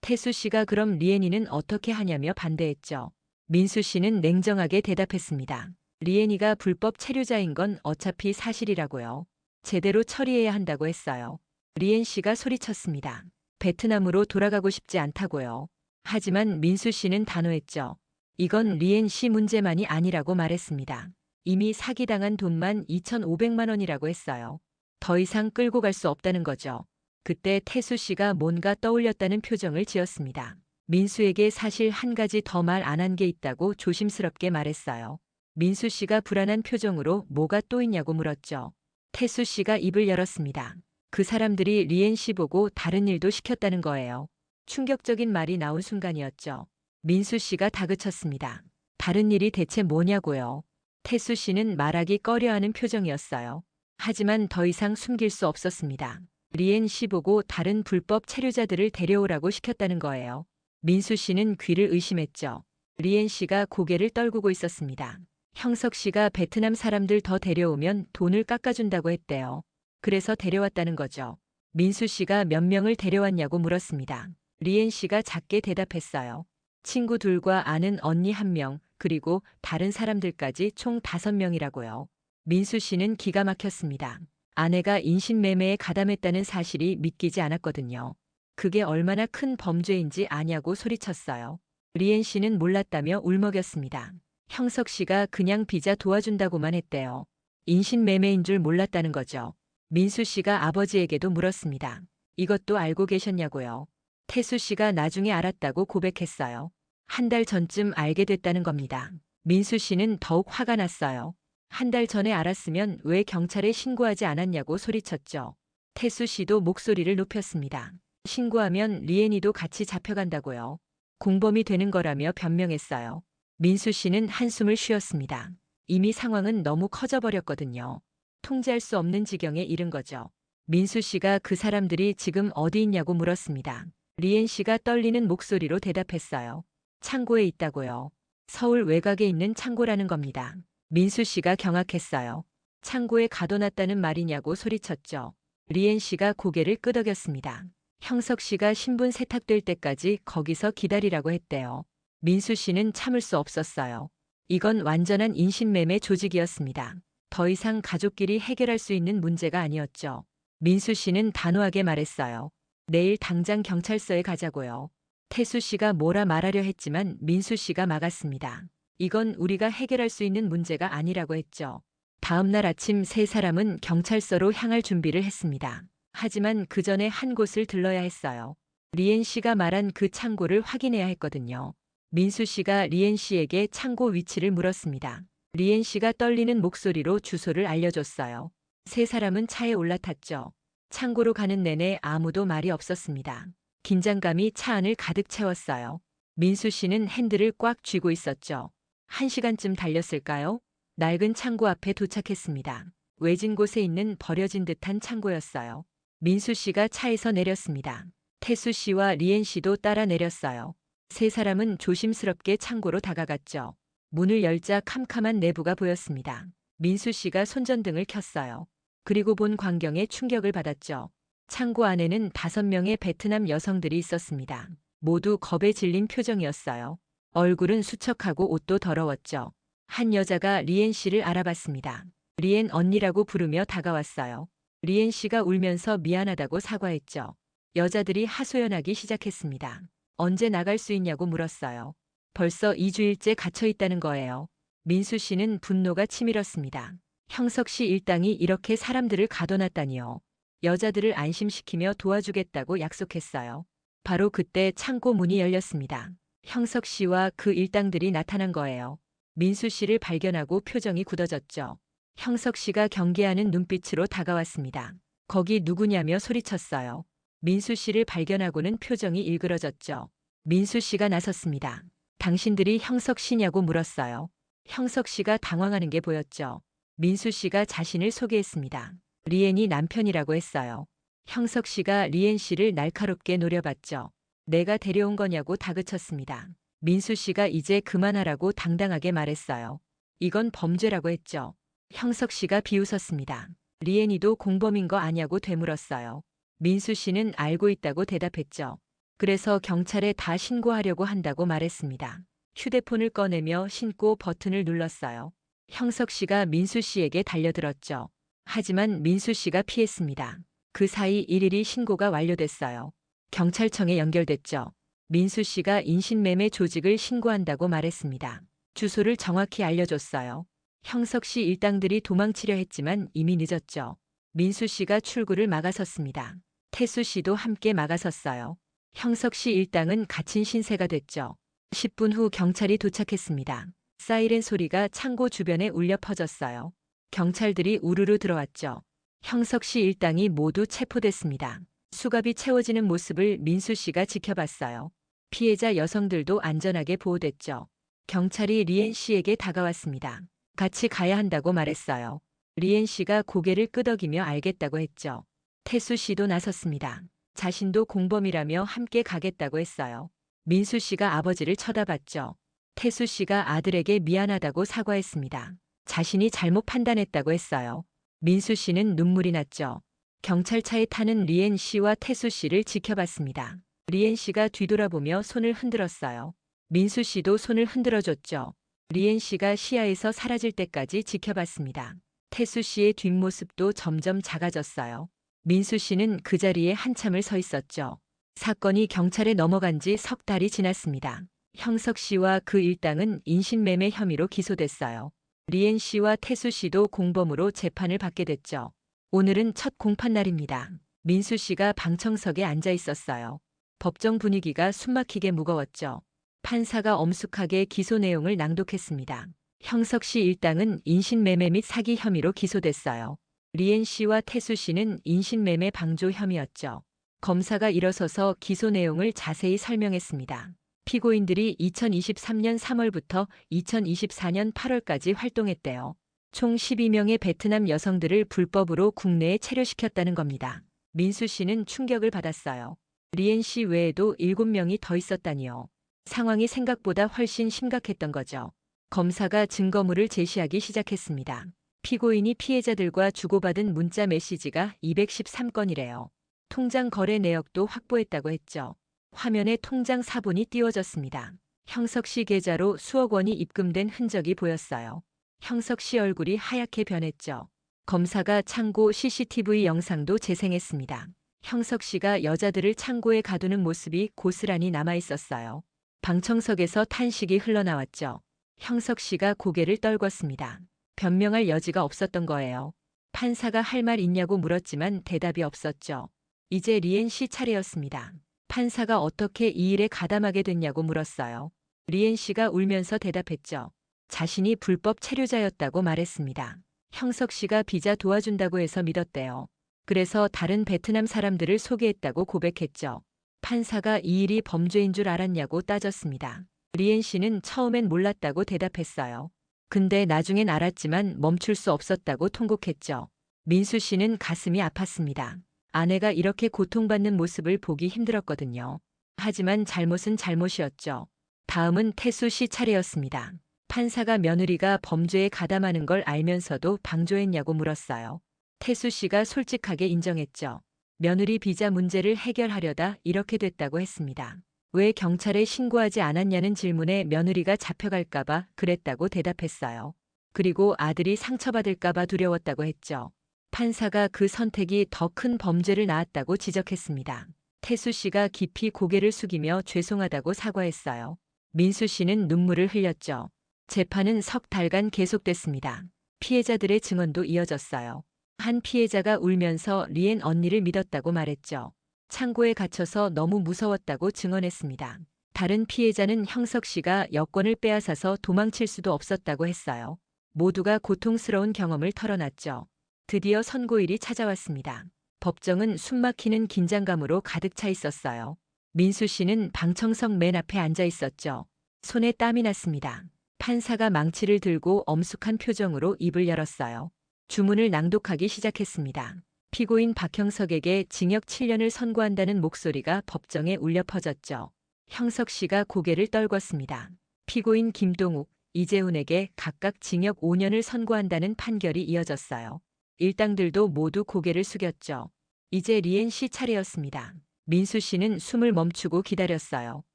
태수 씨가 그럼 리엔이는 어떻게 하냐며 반대했죠. 민수 씨는 냉정하게 대답했습니다. 리엔이가 불법 체류자인 건 어차피 사실이라고요. 제대로 처리해야 한다고 했어요. 리엔 씨가 소리쳤습니다. 베트남으로 돌아가고 싶지 않다고요. 하지만 민수 씨는 단호했죠. 이건 리엔 씨 문제만이 아니라고 말했습니다. 이미 사기당한 돈만 2,500만 원이라고 했어요. 더 이상 끌고 갈 수 없다는 거죠. 그때 태수 씨가 뭔가 떠올렸다는 표정을 지었습니다. 민수에게 사실 한 가지 더 말 안 한 게 있다고 조심스럽게 말했어요. 민수 씨가 불안한 표정으로 뭐가 또 있냐고 물었죠. 태수 씨가 입을 열었습니다. 그 사람들이 리엔 씨 보고 다른 일도 시켰다는 거예요. 충격적인 말이 나온 순간이었죠. 민수 씨가 다그쳤습니다. 다른 일이 대체 뭐냐고요. 태수 씨는 말하기 꺼려하는 표정이었어요. 하지만 더 이상 숨길 수 없었습니다. 리엔 씨 보고 다른 불법 체류자들을 데려오라고 시켰다는 거예요. 민수 씨는 귀를 의심했죠. 리엔 씨가 고개를 떨구고 있었습니다. 형석 씨가 베트남 사람들 더 데려오면 돈을 깎아준다고 했대요. 그래서 데려왔다는 거죠. 민수 씨가 몇 명을 데려왔냐고 물었습니다. 리엔 씨가 작게 대답했어요. 친구 둘과 아는 언니 1명, 그리고 다른 사람들까지 총 5명이라고요. 민수 씨는 기가 막혔습니다. 아내가 인신매매에 가담했다는 사실이 믿기지 않았거든요. 그게 얼마나 큰 범죄인지 아냐고 소리쳤어요. 리엔 씨는 몰랐다며 울먹였습니다. 형석 씨가 그냥 비자 도와준다고만 했대요. 인신매매인 줄 몰랐다는 거죠. 민수 씨가 아버지에게도 물었습니다. 이것도 알고 계셨냐고요. 태수 씨가 나중에 알았다고 고백했어요. 한 달 전쯤 알게 됐다는 겁니다. 민수 씨는 더욱 화가 났어요. 한 달 전에 알았으면 왜 경찰에 신고하지 않았냐고 소리쳤죠. 태수 씨도 목소리를 높였습니다. 신고하면 리엔이도 같이 잡혀간다고요. 공범이 되는 거라며 변명했어요. 민수 씨는 한숨을 쉬었습니다. 이미 상황은 너무 커져버렸거든요. 통제할 수 없는 지경에 이른 거죠. 민수 씨가 그 사람들이 지금 어디 있냐고 물었습니다. 리엔 씨가 떨리는 목소리로 대답했어요. 창고에 있다고요. 서울 외곽에 있는 창고라는 겁니다. 민수 씨가 경악했어요. 창고에 가둬놨다는 말이냐고 소리쳤죠. 리엔 씨가 고개를 끄덕였습니다. 형석 씨가 신분 세탁될 때까지 거기서 기다리라고 했대요. 민수 씨는 참을 수 없었어요. 이건 완전한 인신매매 조직이었습니다. 더 이상 가족끼리 해결할 수 있는 문제가 아니었죠. 민수 씨는 단호하게 말했어요. 내일 당장 경찰서에 가자고요. 태수 씨가 뭐라 말하려 했지만 민수 씨가 막았습니다. 이건 우리가 해결할 수 있는 문제가 아니라고 했죠. 다음 날 아침 세 사람은 경찰서로 향할 준비를 했습니다. 하지만 그 전에 한 곳을 들러야 했어요. 리엔 씨가 말한 그 창고를 확인해야 했거든요. 민수 씨가 리엔 씨에게 창고 위치를 물었습니다. 리엔 씨가 떨리는 목소리로 주소를 알려줬어요. 세 사람은 차에 올라탔죠. 창고로 가는 내내 아무도 말이 없었습니다. 긴장감이 차 안을 가득 채웠어요. 민수 씨는 핸들을 꽉 쥐고 있었죠. 1시간쯤 달렸을까요? 낡은 창고 앞에 도착했습니다. 외진 곳에 있는 버려진 듯한 창고였어요. 민수 씨가 차에서 내렸습니다. 태수 씨와 리엔 씨도 따라 내렸어요. 세 사람은 조심스럽게 창고로 다가갔죠. 문을 열자 캄캄한 내부가 보였습니다. 민수 씨가 손전등을 켰어요. 그리고 본 광경에 충격을 받았죠. 창고 안에는 5명의 베트남 여성들이 있었습니다. 모두 겁에 질린 표정이었어요. 얼굴은 수척하고 옷도 더러웠죠. 한 여자가 리엔 씨를 알아봤습니다. 리엔 언니라고 부르며 다가왔어요. 리엔 씨가 울면서 미안하다고 사과했죠. 여자들이 하소연하기 시작했습니다. 언제 나갈 수 있냐고 물었어요. 벌써 2주일째 갇혀 있다는 거예요. 민수 씨는 분노가 치밀었습니다. 형석 씨 일당이 이렇게 사람들을 가둬놨다니요. 여자들을 안심시키며 도와주겠다고 약속했어요. 바로 그때 창고 문이 열렸습니다. 형석 씨와 그 일당들이 나타난 거예요. 민수 씨를 발견하고 표정이 굳어졌죠. 형석 씨가 경계하는 눈빛으로 다가왔습니다. 거기 누구냐며 소리쳤어요. 민수 씨를 발견하고는 표정이 일그러졌죠. 민수 씨가 나섰습니다. 당신들이 형석 씨냐고 물었어요. 형석 씨가 당황하는 게 보였죠. 민수 씨가 자신을 소개했습니다. 리엔이 남편이라고 했어요. 형석 씨가 리엔 씨를 날카롭게 노려봤죠. 내가 데려온 거냐고 다그쳤습니다. 민수 씨가 이제 그만하라고 당당하게 말했어요. 이건 범죄라고 했죠. 형석 씨가 비웃었습니다. 리엔이도 공범인 거 아냐고 되물었어요. 민수 씨는 알고 있다고 대답했죠. 그래서 경찰에 다 신고하려고 한다고 말했습니다. 휴대폰을 꺼내며 신고 버튼을 눌렀어요. 형석 씨가 민수 씨에게 달려들었죠. 하지만 민수 씨가 피했습니다. 그 사이 일일이 신고가 완료됐어요. 경찰청에 연결됐죠. 민수 씨가 인신매매 조직을 신고한다고 말했습니다. 주소를 정확히 알려줬어요. 형석 씨 일당들이 도망치려 했지만 이미 늦었죠. 민수 씨가 출구를 막아섰습니다. 태수 씨도 함께 막아섰어요. 형석 씨 일당은 갇힌 신세가 됐죠. 10분 후 경찰이 도착했습니다. 사이렌 소리가 창고 주변에 울려 퍼졌어요. 경찰들이 우르르 들어왔죠. 형석 씨 일당이 모두 체포됐습니다. 수갑이 채워지는 모습을 민수 씨가 지켜봤어요. 피해자 여성들도 안전하게 보호됐죠. 경찰이 리엔 씨에게 다가왔습니다. 같이 가야 한다고 말했어요. 리엔 씨가 고개를 끄덕이며 알겠다고 했죠. 태수 씨도 나섰습니다. 자신도 공범이라며 함께 가겠다고 했어요. 민수 씨가 아버지를 쳐다봤죠. 태수 씨가 아들에게 미안하다고 사과했습니다. 자신이 잘못 판단했다고 했어요. 민수 씨는 눈물이 났죠. 경찰차에 타는 리엔 씨와 태수 씨를 지켜봤습니다. 리엔 씨가 뒤돌아보며 손을 흔들었어요. 민수 씨도 손을 흔들어줬죠. 리엔 씨가 시야에서 사라질 때까지 지켜봤습니다. 태수 씨의 뒷모습도 점점 작아졌어요. 민수 씨는 그 자리에 한참을 서 있었죠. 사건이 경찰에 넘어간 지 석 달이 지났습니다. 형석 씨와 그 일당은 인신매매 혐의로 기소됐어요. 리엔 씨와 태수 씨도 공범으로 재판을 받게 됐죠. 오늘은 첫 공판 날입니다. 민수 씨가 방청석에 앉아 있었어요. 법정 분위기가 숨막히게 무거웠죠. 판사가 엄숙하게 기소 내용을 낭독했습니다. 형석 씨 일당은 인신매매 및 사기 혐의로 기소됐어요. 리엔 씨와 태수 씨는 인신매매 방조 혐의였죠. 검사가 일어서서 기소 내용을 자세히 설명했습니다. 피고인들이 2023년 3월부터 2024년 8월까지 활동했대요. 총 12명의 베트남 여성들을 불법으로 국내에 체류시켰다는 겁니다. 민수 씨는 충격을 받았어요. 리엔 씨 외에도 7명이 더 있었다니요. 상황이 생각보다 훨씬 심각했던 거죠. 검사가 증거물을 제시하기 시작했습니다. 피고인이 피해자들과 주고받은 문자 메시지가 213건이래요. 통장 거래 내역도 확보했다고 했죠. 화면에 통장 사본이 띄워졌습니다. 형석 씨 계좌로 수억 원이 입금된 흔적이 보였어요. 형석 씨 얼굴이 하얗게 변했죠. 검사가 창고 CCTV 영상도 재생했습니다. 형석 씨가 여자들을 창고에 가두는 모습이 고스란히 남아 있었어요. 방청석에서 탄식이 흘러나왔죠. 형석 씨가 고개를 떨궜습니다. 변명할 여지가 없었던 거예요. 판사가 할 말 있냐고 물었지만 대답이 없었죠. 이제 리엔 씨 차례였습니다. 판사가 어떻게 이 일에 가담하게 됐냐고 물었어요. 리엔 씨가 울면서 대답했죠. 자신이 불법 체류자였다고 말했습니다. 형석 씨가 비자 도와준다고 해서 믿었대요. 그래서 다른 베트남 사람들을 소개했다고 고백했죠. 판사가 이 일이 범죄인 줄 알았냐고 따졌습니다. 리엔 씨는 처음엔 몰랐다고 대답했어요. 근데 나중엔 알았지만 멈출 수 없었다고 통곡했죠. 민수 씨는 가슴이 아팠습니다. 아내가 이렇게 고통받는 모습을 보기 힘들었거든요. 하지만 잘못은 잘못이었죠. 다음은 태수 씨 차례였습니다. 판사가 며느리가 범죄에 가담하는 걸 알면서도 방조했냐고 물었어요. 태수 씨가 솔직하게 인정했죠. 며느리 비자 문제를 해결하려다 이렇게 됐다고 했습니다. 왜 경찰에 신고하지 않았냐는 질문에 며느리가 잡혀갈까봐 그랬다고 대답했어요. 그리고 아들이 상처받을까봐 두려웠다고 했죠. 판사가 그 선택이 더 큰 범죄를 낳았다고 지적했습니다. 태수 씨가 깊이 고개를 숙이며 죄송하다고 사과했어요. 민수 씨는 눈물을 흘렸죠. 재판은 석 달간 계속됐습니다. 피해자들의 증언도 이어졌어요. 한 피해자가 울면서 리엔 언니를 믿었다고 말했죠. 창고에 갇혀서 너무 무서웠다고 증언했습니다. 다른 피해자는 형석 씨가 여권을 빼앗아서 도망칠 수도 없었다고 했어요. 모두가 고통스러운 경험을 털어놨죠. 드디어 선고일이 찾아왔습니다. 법정은 숨막히는 긴장감으로 가득 차 있었어요. 민수 씨는 방청석 맨 앞에 앉아 있었죠. 손에 땀이 났습니다. 판사가 망치를 들고 엄숙한 표정으로 입을 열었어요. 주문을 낭독하기 시작했습니다. 피고인 박형석에게 징역 7년을 선고한다는 목소리가 법정에 울려 퍼졌죠. 형석 씨가 고개를 떨궜습니다. 피고인 김동욱, 이재훈에게 각각 징역 5년을 선고한다는 판결이 이어졌어요. 일당들도 모두 고개를 숙였죠. 이제 리엔 씨 차례였습니다. 민수 씨는 숨을 멈추고 기다렸어요.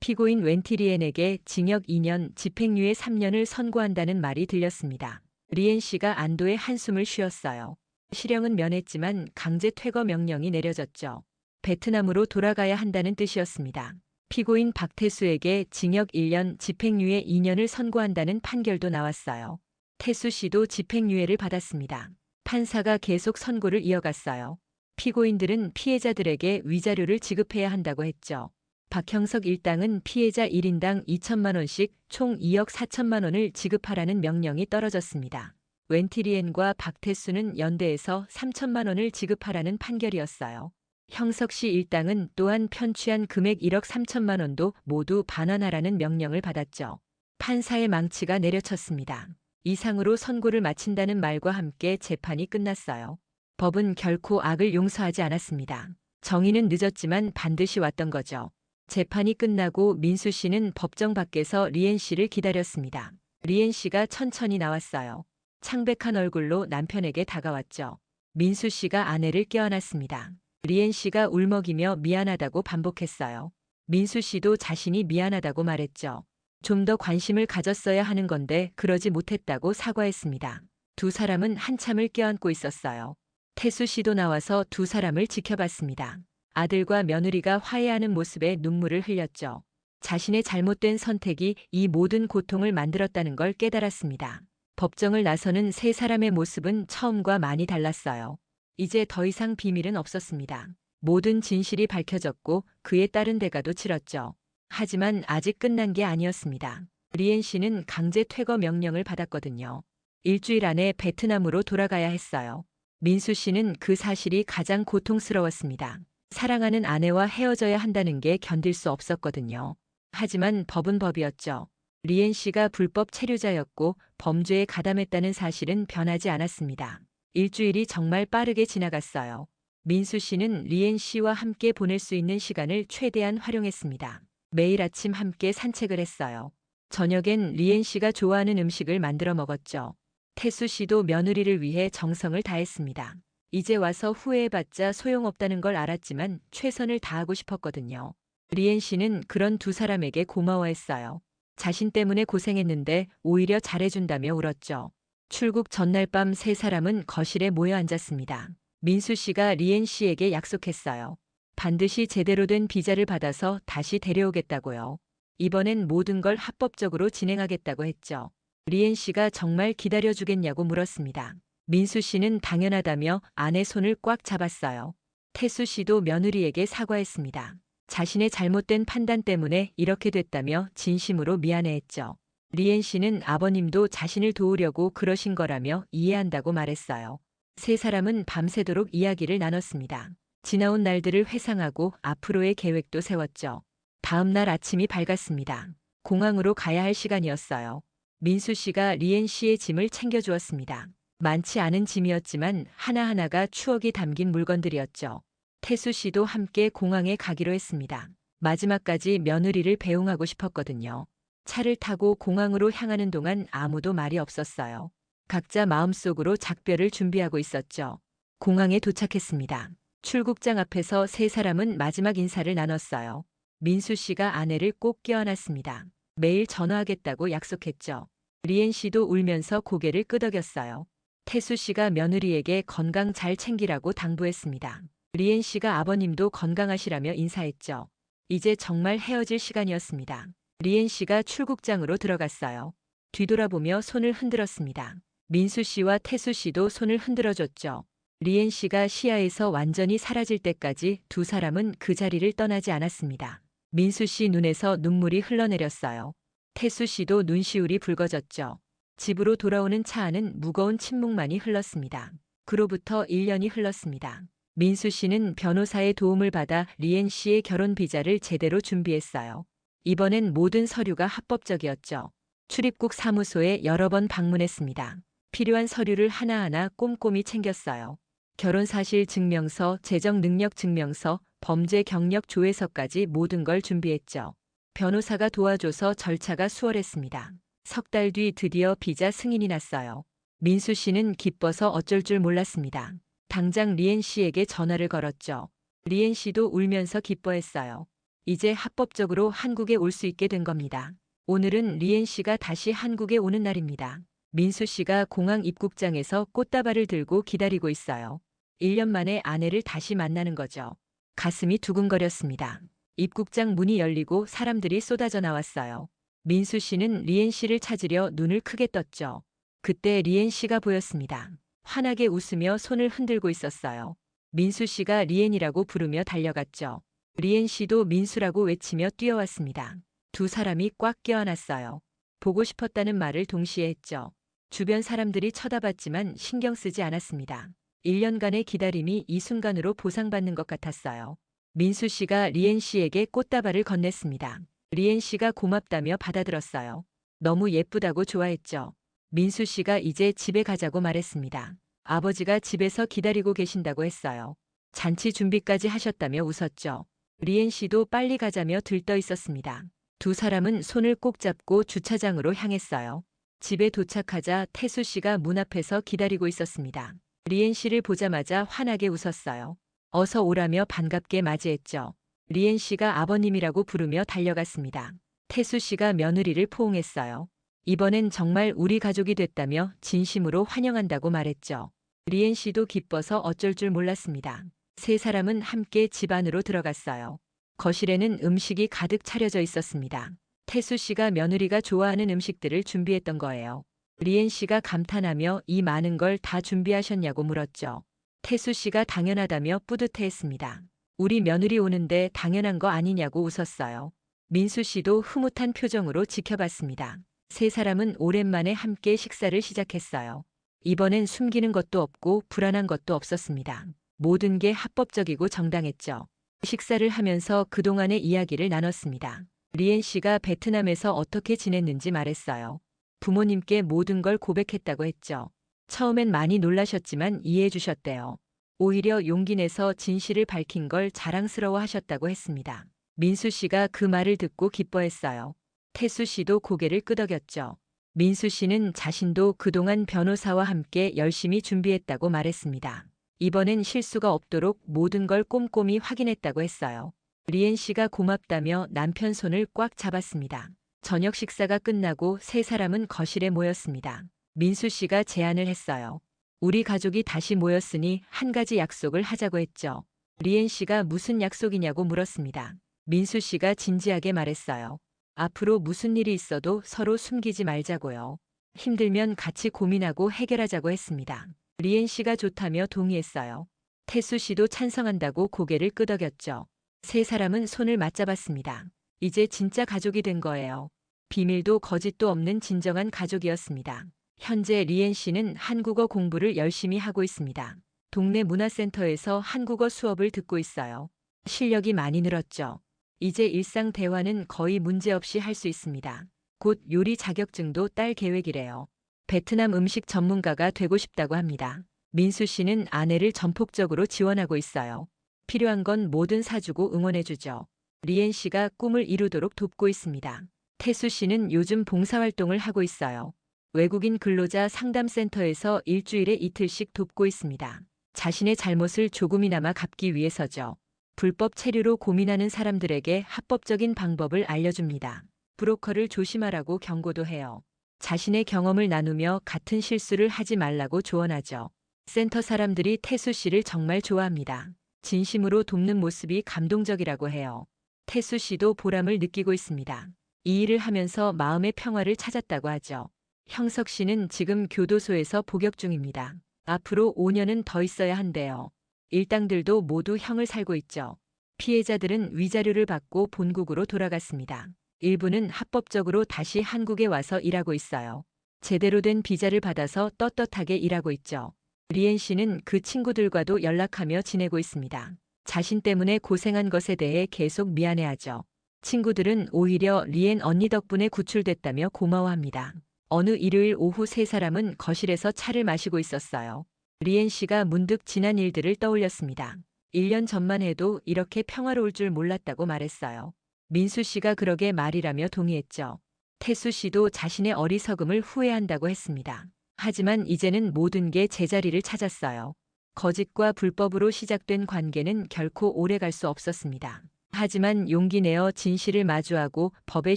피고인 웬티리엔에게 징역 2년, 집행유예 3년을 선고한다는 말이 들렸습니다. 리엔 씨가 안도의 한숨을 쉬었어요. 실형은 면했지만 강제 퇴거 명령이 내려졌죠. 베트남으로 돌아가야 한다는 뜻이었습니다. 피고인 박태수에게 징역 1년, 집행유예 2년을 선고한다는 판결도 나왔어요. 태수 씨도 집행유예를 받았습니다. 판사가 계속 선고를 이어갔어요. 피고인들은 피해자들에게 위자료를 지급해야 한다고 했죠. 박형석 일당은 피해자 1인당 2천만 원씩 총 2억 4천만 원을 지급하라는 명령이 떨어졌습니다. 웬티리엔과 박태수는 연대에서 3천만 원을 지급하라는 판결이었어요. 형석 씨 일당은 또한 편취한 금액 1억 3천만 원도 모두 반환하라는 명령을 받았죠. 판사의 망치가 내려쳤습니다. 이상으로 선고를 마친다는 말과 함께 재판이 끝났어요. 법은 결코 악을 용서하지 않았습니다. 정의는 늦었지만 반드시 왔던 거죠. 재판이 끝나고 민수 씨는 법정 밖에서 리엔 씨를 기다렸습니다. 리엔 씨가 천천히 나왔어요. 창백한 얼굴로 남편에게 다가왔죠. 민수 씨가 아내를 껴안았습니다. 리엔 씨가 울먹이며 미안하다고 반복했어요. 민수 씨도 자신이 미안하다고 말했죠. 좀 더 관심을 가졌어야 하는 건데 그러지 못했다고 사과했습니다. 두 사람은 한참을 껴안고 있었어요. 태수 씨도 나와서 두 사람을 지켜봤습니다. 아들과 며느리가 화해하는 모습에 눈물을 흘렸죠. 자신의 잘못된 선택이 이 모든 고통을 만들었다는 걸 깨달았습니다. 법정을 나서는 세 사람의 모습은 처음과 많이 달랐어요. 이제 더 이상 비밀은 없었습니다. 모든 진실이 밝혀졌고 그에 따른 대가도 치렀죠. 하지만 아직 끝난 게 아니었습니다. 리엔 씨는 강제 퇴거 명령을 받았거든요. 일주일 안에 베트남으로 돌아가야 했어요. 민수 씨는 그 사실이 가장 고통스러웠습니다. 사랑하는 아내와 헤어져야 한다는 게 견딜 수 없었거든요. 하지만 법은 법이었죠. 리엔 씨가 불법 체류자였고 범죄에 가담했다는 사실은 변하지 않았습니다. 일주일이 정말 빠르게 지나갔어요. 민수 씨는 리엔 씨와 함께 보낼 수 있는 시간을 최대한 활용했습니다. 매일 아침 함께 산책을 했어요. 저녁엔 리엔 씨가 좋아하는 음식을 만들어 먹었죠. 태수 씨도 며느리를 위해 정성을 다했습니다. 이제 와서 후회해봤자 소용없다는 걸 알았지만 최선을 다하고 싶었거든요. 리엔 씨는 그런 두 사람에게 고마워했어요. 자신 때문에 고생했는데 오히려 잘해준다며 울었죠. 출국 전날 밤 세 사람은 거실에 모여 앉았습니다. 민수 씨가 리엔 씨에게 약속했어요. 반드시 제대로 된 비자를 받아서 다시 데려오겠다고요. 이번엔 모든 걸 합법적으로 진행하겠다고 했죠. 리엔 씨가 정말 기다려주겠냐고 물었습니다. 민수 씨는 당연하다며 아내 손을 꽉 잡았어요. 태수 씨도 며느리에게 사과했습니다. 자신의 잘못된 판단 때문에 이렇게 됐다며 진심으로 미안해했죠. 리엔 씨는 아버님도 자신을 도우려고 그러신 거라며 이해한다고 말했어요. 세 사람은 밤새도록 이야기를 나눴습니다. 지나온 날들을 회상하고 앞으로의 계획도 세웠죠. 다음 날 아침이 밝았습니다. 공항으로 가야 할 시간이었어요. 민수 씨가 리엔 씨의 짐을 챙겨주었습니다. 많지 않은 짐이었지만 하나하나가 추억이 담긴 물건들이었죠. 태수 씨도 함께 공항에 가기로 했습니다. 마지막까지 며느리를 배웅하고 싶었거든요. 차를 타고 공항으로 향하는 동안 아무도 말이 없었어요. 각자 마음속으로 작별을 준비하고 있었죠. 공항에 도착했습니다. 출국장 앞에서 세 사람은 마지막 인사를 나눴어요. 민수 씨가 아내를 꼭 껴안았습니다. 매일 전화하겠다고 약속했죠. 리엔 씨도 울면서 고개를 끄덕였어요. 태수 씨가 며느리에게 건강 잘 챙기라고 당부했습니다. 리엔 씨가 아버님도 건강하시라며 인사했죠. 이제 정말 헤어질 시간이었습니다. 리엔 씨가 출국장으로 들어갔어요. 뒤돌아보며 손을 흔들었습니다. 민수 씨와 태수 씨도 손을 흔들어줬죠. 리엔 씨가 시야에서 완전히 사라질 때까지 두 사람은 그 자리를 떠나지 않았습니다. 민수 씨 눈에서 눈물이 흘러내렸어요. 태수 씨도 눈시울이 붉어졌죠. 집으로 돌아오는 차 안은 무거운 침묵만이 흘렀습니다. 그로부터 1년이 흘렀습니다. 민수 씨는 변호사의 도움을 받아 리엔 씨의 결혼 비자를 제대로 준비했어요. 이번엔 모든 서류가 합법적이었죠. 출입국 사무소에 여러 번 방문했습니다. 필요한 서류를 하나하나 꼼꼼히 챙겼어요. 결혼사실 증명서, 재정 능력 증명서, 범죄 경력 조회서까지 모든 걸 준비했죠. 변호사가 도와줘서 절차가 수월했습니다. 석 달 뒤 드디어 비자 승인이 났어요. 민수 씨는 기뻐서 어쩔 줄 몰랐습니다. 당장 리엔 씨에게 전화를 걸었죠. 리엔 씨도 울면서 기뻐했어요. 이제 합법적으로 한국에 올 수 있게 된 겁니다. 오늘은 리엔 씨가 다시 한국에 오는 날입니다. 민수 씨가 공항 입국장에서 꽃다발을 들고 기다리고 있어요. 1년 만에 아내를 다시 만나는 거죠. 가슴이 두근거렸습니다. 입국장 문이 열리고 사람들이 쏟아져 나왔어요. 민수 씨는 리엔 씨를 찾으려 눈을 크게 떴죠. 그때 리엔 씨가 보였습니다. 환하게 웃으며 손을 흔들고 있었어요. 민수 씨가 리엔이라고 부르며 달려갔죠. 리엔 씨도 민수라고 외치며 뛰어왔습니다. 두 사람이 꽉 껴안았어요. 보고 싶었다는 말을 동시에 했죠. 주변 사람들이 쳐다봤지만 신경 쓰지 않았습니다. 1년간의 기다림이 이 순간으로 보상받는 것 같았어요. 민수 씨가 리엔 씨에게 꽃다발을 건넸습니다. 리엔 씨가 고맙다며 받아들었어요. 너무 예쁘다고 좋아했죠. 민수 씨가 이제 집에 가자고 말했습니다. 아버지가 집에서 기다리고 계신다고 했어요. 잔치 준비까지 하셨다며 웃었죠. 리엔 씨도 빨리 가자며 들떠 있었습니다. 두 사람은 손을 꼭 잡고 주차장으로 향했어요. 집에 도착하자 태수 씨가 문 앞에서 기다리고 있었습니다. 리엔 씨를 보자마자 환하게 웃었어요. 어서 오라며 반갑게 맞이했죠. 리엔 씨가 아버님이라고 부르며 달려갔습니다. 태수 씨가 며느리를 포옹했어요. 이번엔 정말 우리 가족이 됐다며 진심으로 환영한다고 말했죠. 리엔 씨도 기뻐서 어쩔 줄 몰랐습니다. 세 사람은 함께 집 안으로 들어갔어요. 거실에는 음식이 가득 차려져 있었습니다. 태수 씨가 며느리가 좋아하는 음식들을 준비했던 거예요. 리엔 씨가 감탄하며 이 많은 걸 다 준비하셨냐고 물었죠. 태수 씨가 당연하다며 뿌듯해했습니다. 우리 며느리 오는데 당연한 거 아니냐고 웃었어요. 민수 씨도 흐뭇한 표정으로 지켜봤습니다. 세 사람은 오랜만에 함께 식사를 시작했어요. 이번엔 숨기는 것도 없고 불안한 것도 없었습니다. 모든 게 합법적이고 정당했죠. 식사를 하면서 그동안의 이야기를 나눴습니다. 리엔 씨가 베트남에서 어떻게 지냈는지 말했어요. 부모님께 모든 걸 고백했다고 했죠. 처음엔 많이 놀라셨지만 이해해 주셨대요. 오히려 용기 내서 진실을 밝힌 걸 자랑스러워 하셨다고 했습니다. 민수 씨가 그 말을 듣고 기뻐했어요. 태수 씨도 고개를 끄덕였죠. 민수 씨는 자신도 그동안 변호사와 함께 열심히 준비했다고 말했습니다. 이번엔 실수가 없도록 모든 걸 꼼꼼히 확인했다고 했어요. 리엔 씨가 고맙다며 남편 손을 꽉 잡았습니다. 저녁 식사가 끝나고 세 사람은 거실에 모였습니다. 민수 씨가 제안을 했어요. 우리 가족이 다시 모였으니 한 가지 약속을 하자고 했죠. 리엔 씨가 무슨 약속이냐고 물었습니다. 민수 씨가 진지하게 말했어요. 앞으로 무슨 일이 있어도 서로 숨기지 말자고요. 힘들면 같이 고민하고 해결하자고 했습니다. 리엔 씨가 좋다며 동의했어요. 태수 씨도 찬성한다고 고개를 끄덕였죠. 세 사람은 손을 맞잡았습니다. 이제 진짜 가족이 된 거예요. 비밀도 거짓도 없는 진정한 가족이었습니다. 현재 리엔 씨는 한국어 공부를 열심히 하고 있습니다. 동네 문화센터에서 한국어 수업을 듣고 있어요. 실력이 많이 늘었죠. 이제 일상 대화는 거의 문제없이 할 수 있습니다. 곧 요리 자격증도 딸 계획이래요. 베트남 음식 전문가가 되고 싶다고 합니다. 민수 씨는 아내를 전폭적으로 지원하고 있어요. 필요한 건 뭐든 사주고 응원해주죠. 리엔 씨가 꿈을 이루도록 돕고 있습니다. 태수 씨는 요즘 봉사활동을 하고 있어요. 외국인 근로자 상담센터에서 일주일에 이틀씩 돕고 있습니다. 자신의 잘못을 조금이나마 갚기 위해서죠. 불법 체류로 고민하는 사람들에게 합법적인 방법을 알려줍니다. 브로커를 조심하라고 경고도 해요. 자신의 경험을 나누며 같은 실수를 하지 말라고 조언하죠. 센터 사람들이 태수 씨를 정말 좋아합니다. 진심으로 돕는 모습이 감동적이라고 해요. 태수 씨도 보람을 느끼고 있습니다. 이 일을 하면서 마음의 평화를 찾았다고 하죠. 형석 씨는 지금 교도소에서 복역 중입니다. 앞으로 5년은 더 있어야 한대요. 일당들도 모두 형을 살고 있죠. 피해자들은 위자료를 받고 본국으로 돌아갔습니다. 일부는 합법적으로 다시 한국에 와서 일하고 있어요. 제대로 된 비자를 받아서 떳떳하게 일하고 있죠. 리엔 씨는 그 친구들과도 연락하며 지내고 있습니다. 자신 때문에 고생한 것에 대해 계속 미안해하죠. 친구들은 오히려 리엔 언니 덕분에 구출됐다며 고마워합니다. 어느 일요일 오후 세 사람은 거실에서 차를 마시고 있었어요. 리엔 씨가 문득 지난 일들을 떠올렸습니다. 1년 전만 해도 이렇게 평화로울 줄 몰랐다고 말했어요. 민수 씨가 그러게 말이라며 동의했죠. 태수 씨도 자신의 어리석음을 후회한다고 했습니다. 하지만 이제는 모든 게 제자리를 찾았어요. 거짓과 불법으로 시작된 관계는 결코 오래 갈 수 없었습니다. 하지만 용기 내어 진실을 마주하고 법의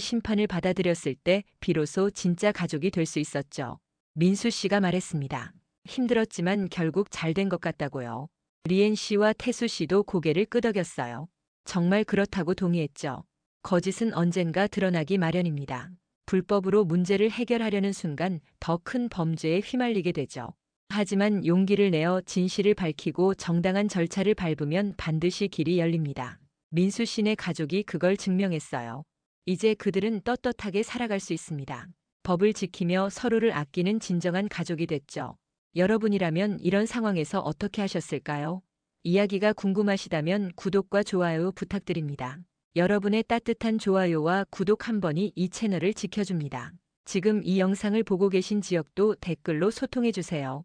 심판을 받아들였을 때 비로소 진짜 가족이 될 수 있었죠. 민수 씨가 말했습니다. 힘들었지만 결국 잘 된 것 같다고요. 리엔 씨와 태수 씨도 고개를 끄덕였어요. 정말 그렇다고 동의했죠. 거짓은 언젠가 드러나기 마련입니다. 불법으로 문제를 해결하려는 순간 더 큰 범죄에 휘말리게 되죠. 하지만 용기를 내어 진실을 밝히고 정당한 절차를 밟으면 반드시 길이 열립니다. 민수 씨네 가족이 그걸 증명했어요. 이제 그들은 떳떳하게 살아갈 수 있습니다. 법을 지키며 서로를 아끼는 진정한 가족이 됐죠. 여러분이라면 이런 상황에서 어떻게 하셨을까요? 이야기가 궁금하시다면 구독과 좋아요 부탁드립니다. 여러분의 따뜻한 좋아요와 구독 한 번이 이 채널을 지켜줍니다. 지금 이 영상을 보고 계신 지역도 댓글로 소통해주세요.